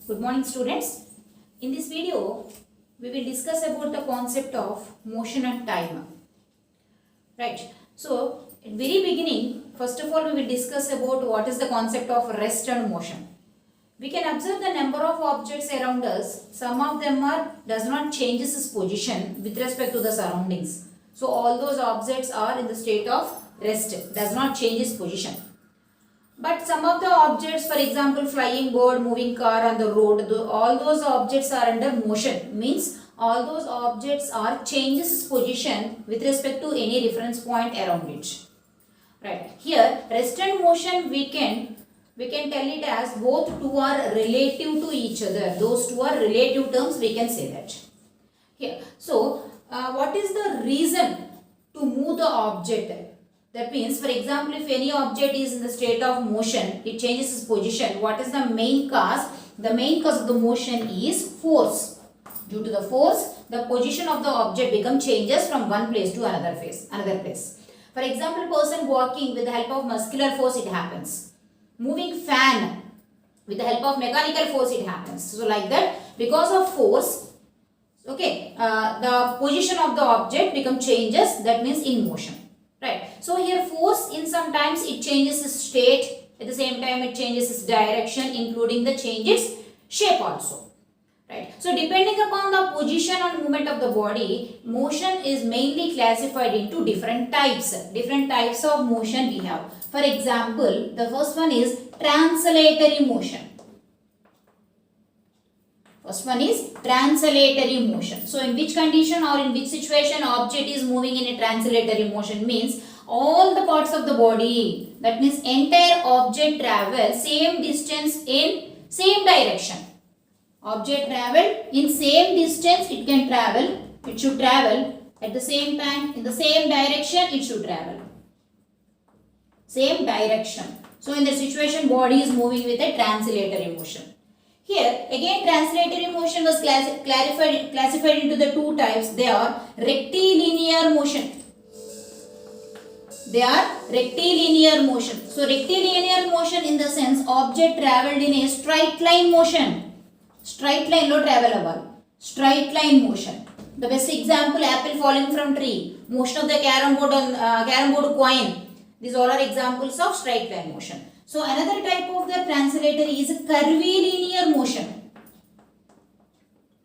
Good morning students. In this video, we will discuss about the concept of motion and time. Right. So, at very beginning, first of all we will discuss about what is the concept of rest and motion. We can observe the number of objects around us. Some of them does not changes its position with respect to the surroundings. So, all those objects are in the state of rest, does not change its position. But some of the objects, for example, flying bird, moving car on the road, all those objects are under motion. Means all those objects are changes position with respect to any reference point around it. Right. Here, rest and motion we can tell it as both two are relative to each other. Those two are relative terms. We can say that. Here. So, what is the reason to move the object? That means, for example, if any object is in the state of motion, it changes its position. What is the main cause? The main cause of the motion is force. Due to the force, the position of the object changes from one place to another place. For example, person walking with the help of muscular force, it happens. Moving fan with the help of mechanical force, it happens. So, like that, because of force, okay, the position of the object changes. That means in motion. Right. So here force in sometimes it changes its state, at the same time it changes its direction, including the changes shape also. Right. So depending upon the position and movement of the body, motion is mainly classified into different types. Different types of motion we have. For example, the first one is translatory motion. First one is translatory motion. So, in which condition or in which situation object is moving in a translatory motion means all the parts of the body, that means entire object travels same distance in same direction. Object travel in same distance it should travel at the same time in the same direction it should travel. Same direction. So, in the situation body is moving with a translatory motion. Here again translatory motion was classified into the two types. They are rectilinear motion. They are rectilinear motion. So rectilinear motion in the sense object travelled in a straight line motion. Straight line lo travelable. Straight line motion. The best example, apple falling from tree. Motion of the carom board coin. These all are examples of straight line motion. So, another type of the translatory is curvilinear motion.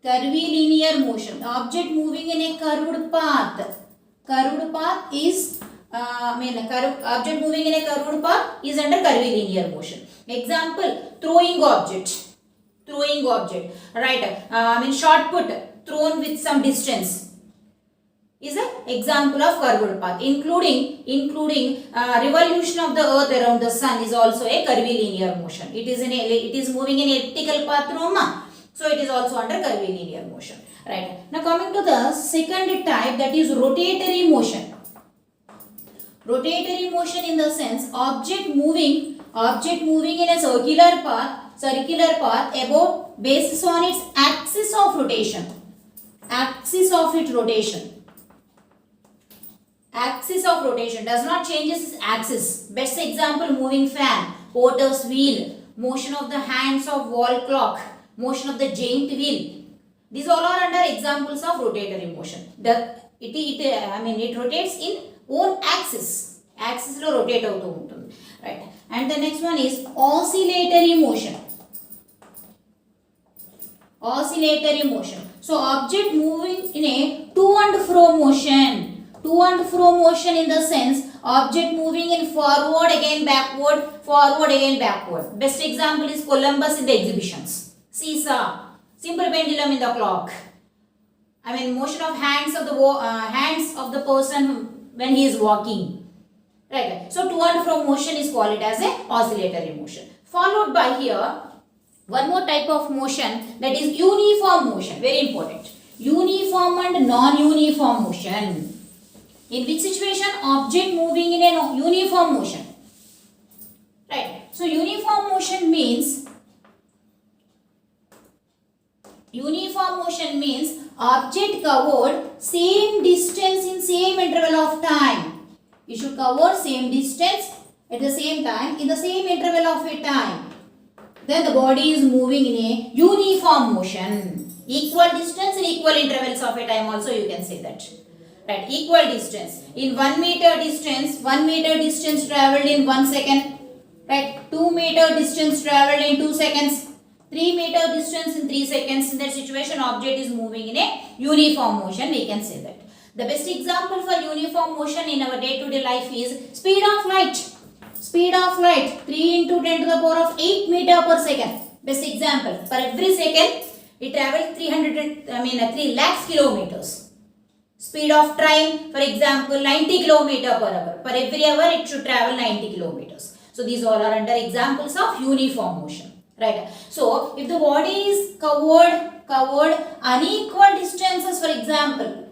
Curvilinear motion. The object moving in a curved path. Curved path is, object moving in a curved path is under curvilinear motion. Example, throwing object. Throwing object. Right. Shot put, thrown with some distance. Is an example of curved path, including revolution of the earth around the sun is also a curvilinear motion. It is moving in elliptical path, so it is also under curvilinear motion. Right. Now coming to the second type, that is rotatory motion. Rotatory motion in the sense object moving in a circular path about basis on its axis of rotation. Axis of its rotation. Axis of rotation does not change its axis. Best example, moving fan, porter's wheel, motion of the hands of wall clock, motion of the giant wheel. These all are under examples of rotatory motion. It rotates in own axis. Axis lo rotate avutu untundi. Right. And the next one is oscillatory motion. Oscillatory motion. So object moving in a to and fro motion. To and fro motion in the sense object moving in forward again backward. Best example is Columbus in the exhibitions. Seesaw, simple pendulum in the clock. Motion of hands of the person when he is walking. Right. So to and fro motion is called as a oscillatory motion. Followed by here one more type of motion, that is uniform motion. Very important. Uniform and non-uniform motion. In which situation object moving in a uniform motion. Right. So uniform motion means object covered same distance in same interval of time. You should cover same distance at the same time in the same interval of a time. then the body is moving in a uniform motion. Equal distance in equal intervals of a time also you can say that. Right, equal distance. In 1 meter distance traveled in 1 second. Right, 2 meter distance traveled in 2 seconds. 3 meter distance in 3 seconds. In that situation, object is moving in a uniform motion, we can say that. The best example for uniform motion in our day-to-day life is speed of light. Speed of light 3 into 10 to the power of 8 meter per second. Best example. For every second, it travels 3 lakhs kilometers. Speed of train, for example, 90 kilometer per hour. For every hour, it should travel 90 kilometers. So these all are under examples of uniform motion. Right. So if the body is covered unequal distances, for example,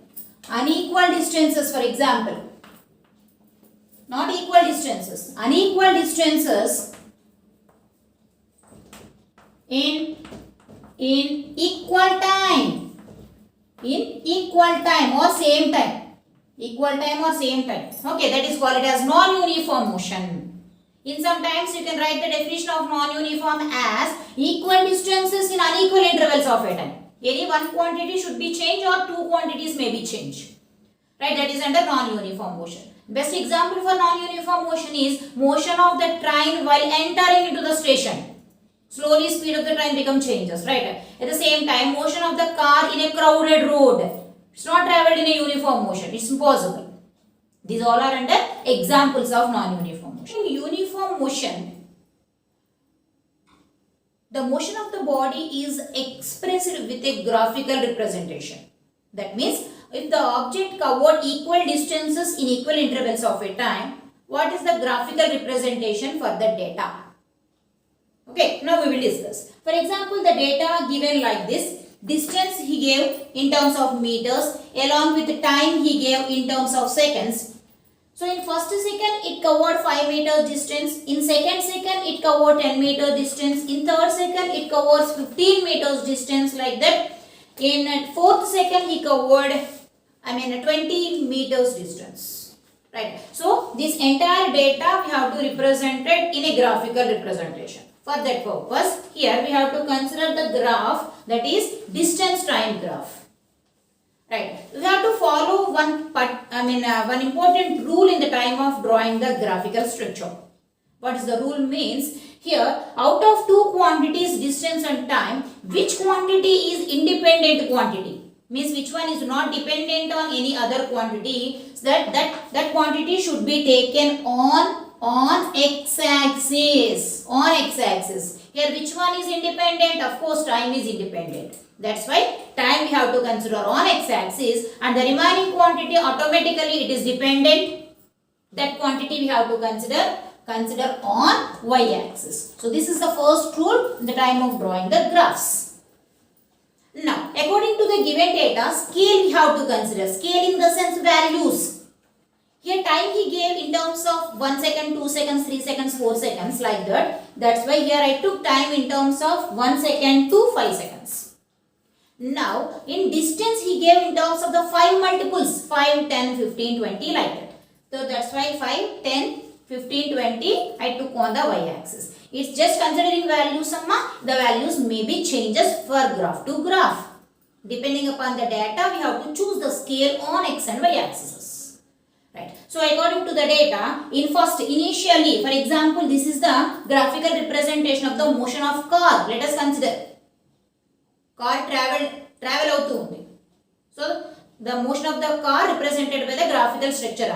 not equal distances, unequal distances in equal time or same time. Okay, that is called as non-uniform motion. In some times you can write the definition of non-uniform as equal distances in unequal intervals of a time. Any one quantity should be changed or two quantities may be changed. Right, that is under non-uniform motion. Best example for non-uniform motion is motion of the train while entering into the station. Slowly speed of the train becomes changes, right? At the same time, motion of the car in a crowded road. It's not traveled in a uniform motion. It's impossible. These all are under examples of non-uniform motion. In uniform motion, the motion of the body is expressed with a graphical representation. That means, if the object covered equal distances in equal intervals of a time, what is the graphical representation for the data? Okay, now we will discuss. For example, the data given like this. Distance he gave in terms of meters along with the time he gave in terms of seconds. So in first second it covered 5 meters distance. In second it covered 10 meter distance. In third second it covers 15 meters distance, like that. In fourth second he covered 20 meters distance. Right. So this entire data we have to represent it in a graphical representation. For that purpose, here we have to consider the graph, that is distance time graph. Right. We have to follow one important rule in the time of drawing the graphical structure. What is the rule means? Here, out of two quantities, distance and time, which quantity is independent quantity? Means which one is not dependent on any other quantity. So that quantity should be taken on x-axis. Here which one is independent? Of course time is independent. That's why time we have to consider on x-axis, and the remaining quantity automatically it is dependent. That quantity we have to consider on y-axis. So this is the first rule in the time of drawing the graphs. Now according to the given data, scale we have to consider. Scale in the sense values. Here time he gave in terms of 1 second, 2 seconds, 3 seconds, 4 seconds, like that. That's why here I took time in terms of 1 second to 5 seconds. Now in distance he gave in terms of the 5 multiples, 5, 10, 15, 20, like that. So that's why 5, 10, 15, 20 I took on the y-axis. It's just considering values, the values may be changes for graph to graph. Depending upon the data, we have to choose the scale on x and y axes. Right. So according to the data, initially, for example, this is the graphical representation of the motion of car. Let us consider. Car travel out to. So the motion of the car represented by the graphical structure.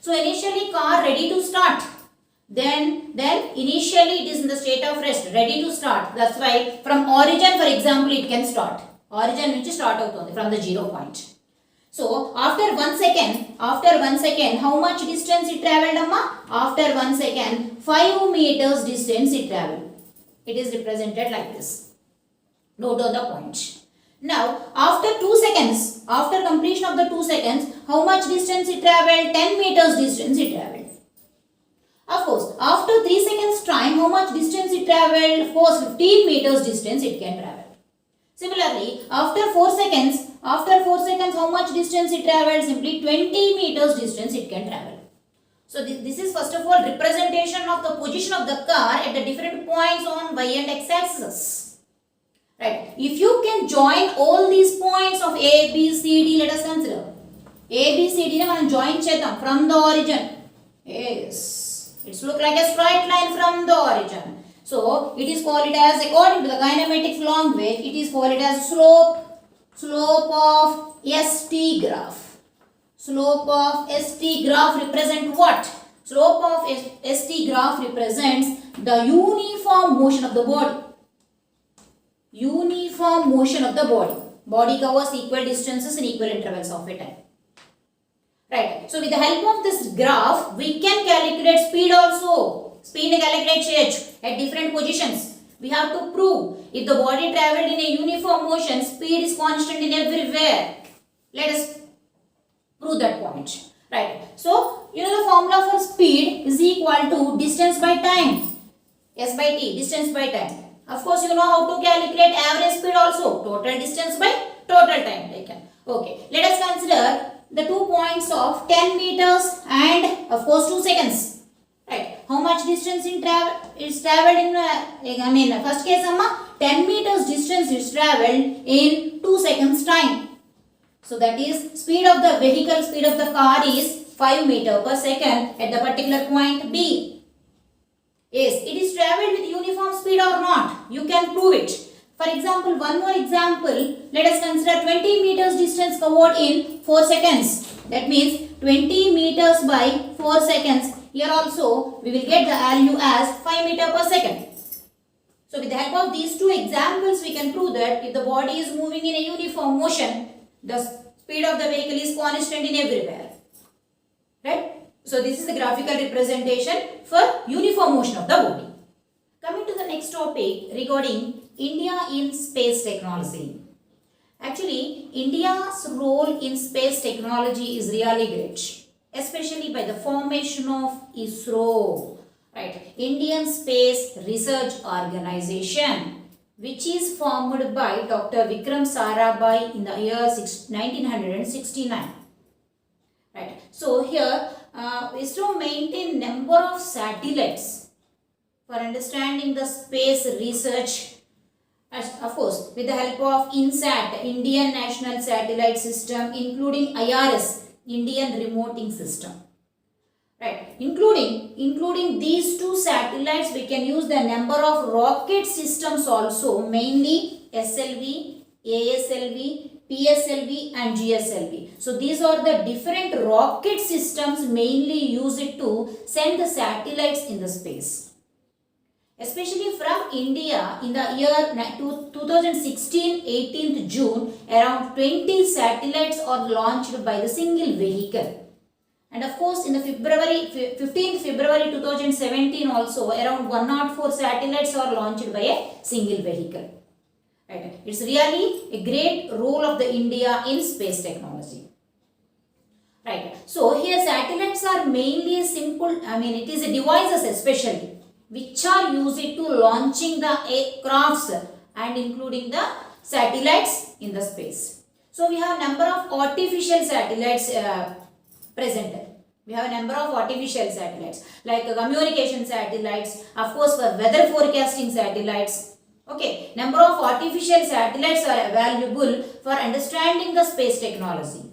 So initially car ready to start. Then initially it is in the state of rest, ready to start. That's why from origin, for example, it can start. Origin which start out from the 0 point. So after 1 second, how much distance it travelled, Amma? After 1 second, 5 meters distance it travelled. It is represented like this. Note on the point. Now after 2 seconds, after completion of the 2 seconds, how much distance it travelled? 10 meters distance it travelled. Of course, after 3 seconds time, how much distance it travelled? Of course, 15 meters distance it can travel. Similarly, after 4 seconds, how much distance it travelled? Simply 20 meters distance it can travel. So this is first of all representation of the position of the car at the different points on y and x axis. Right. If you can join all these points of A, B, C, D, let us consider. A, B, C, D మనం join చేద్దాం from the origin. Yes. It's look like a straight line from the origin. So it is called as, according to the kinematics language, it is called as slope of ST graph. Slope of ST graph represent what? Slope of ST graph represents the uniform motion of the body. Uniform motion of the body. Body covers equal distances in equal intervals of a time. Right. So with the help of this graph, we can calculate speed also. Speed calculate cheyach at different positions. We have to prove if the body traveled in a uniform motion, speed is constant in everywhere. Let us prove that point. Right. So you know the formula for speed is equal to distance by time. S by T, distance by time. Of course, you know how to calculate average speed also. Total distance by total time taken. Okay. Let us consider the 2 points of 10 meters and of course 2 seconds. Right. How much distance is traveled in first case 10 meters distance is traveled in 2 seconds time. So that is speed of the vehicle, speed of the car is 5 meter per second at the particular point B. Yes, it is traveled with uniform speed or not. You can prove it. For example, one more example. Let us consider 20 meters distance covered in 4 seconds. That means 20 meters by 4 seconds. Here also we will get the value as 5 meter per second. So with the help of these two examples, we can prove that if the body is moving in a uniform motion, the speed of the vehicle is constant in everywhere. Right? So this is the graphical representation for uniform motion of the body. Coming to the next topic regarding India in space technology. Actually, India's role in space technology is really great, especially by the formation of ISRO, right? Indian Space Research Organization, which is formed by Dr. Vikram Sarabhai in the year 1969. Right. So here ISRO maintain number of satellites for understanding the space research. Of course, with the help of INSAT, Indian National Satellite System, including IRS, Indian Remoting System. Right. Including these two satellites, we can use the number of rocket systems also, mainly SLV, ASLV, PSLV and GSLV. So these are the different rocket systems mainly used to send the satellites in the space. Especially from India, in the year 2016, 18th June, around 20 satellites are launched by the single vehicle. And of course, in the 15th February 2017 also, around 104 satellites are launched by a single vehicle. Right. It's really a great role of the India in space technology. Right. So here satellites are mainly simple, it is a devices especially, which are used to launching the aircrafts and including the satellites in the space. So we have number of artificial satellites present. We have a number of artificial satellites like communication satellites, of course for weather forecasting satellites. Okay, number of artificial satellites are available for understanding the space technology.